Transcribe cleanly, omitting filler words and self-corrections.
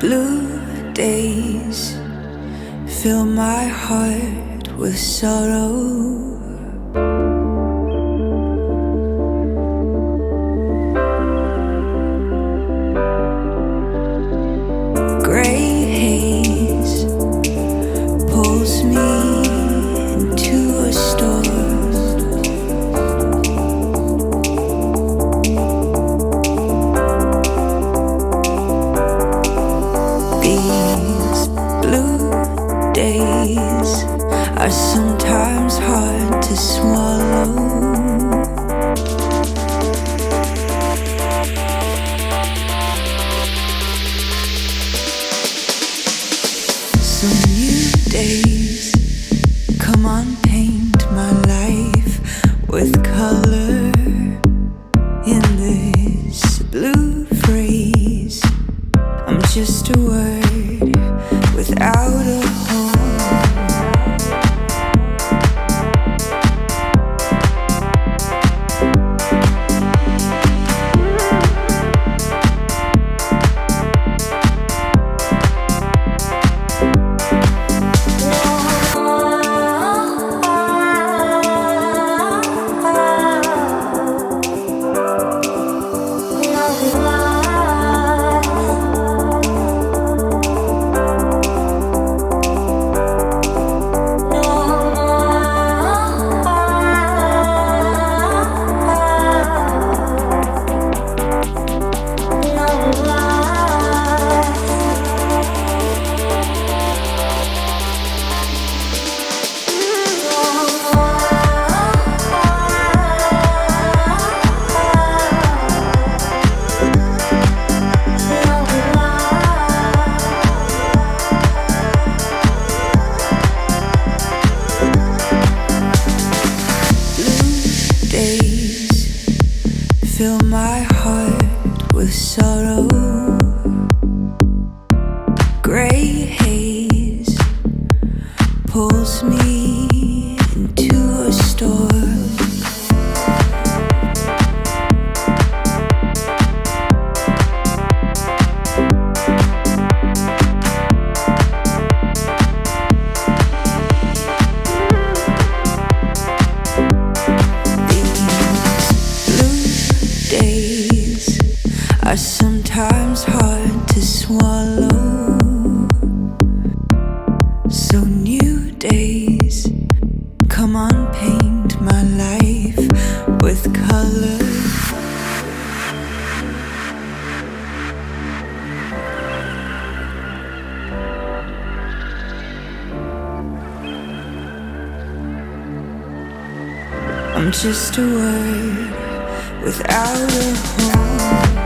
blue days fill my heart with sorrow. Gray haze pulls me into a storm. These blue days are sometimes hard to swallow. Some new days, come on, paint my life with color. In this blue phrase, I'm just a word without a home. Fill my heart with sorrow. Gray haze pulls me into a storm. Days are sometimes hard to swallow. So new days, come on, paint my life with color. I'm just a word without a home.